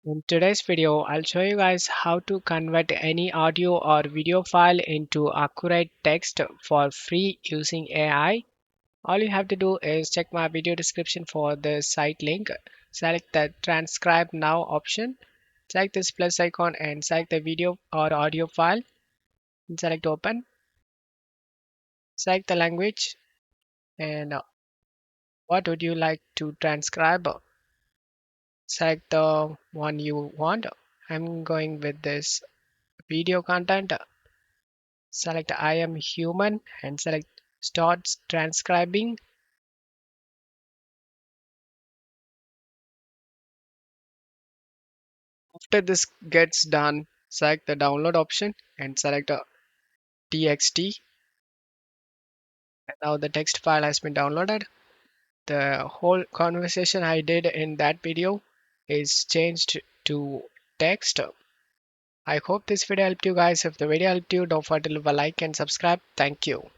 In today's video, I'll show you guys how to convert any audio or video file into accurate text for free using AI. All you have to do is check my video description for the site link. Select the transcribe now option. Select this plus icon and select the video or audio file. And select open. Select the language and what would you like to transcribe. Select the one you want. I'm going with this video content. Select I am human and select start transcribing. After this gets done, select the download option and select a txt. And now the text file has been downloaded. The whole conversation I did in that video is changed to text. I hope this video helped you guys. If the video helped you, don't forget to leave a like and subscribe. Thank you.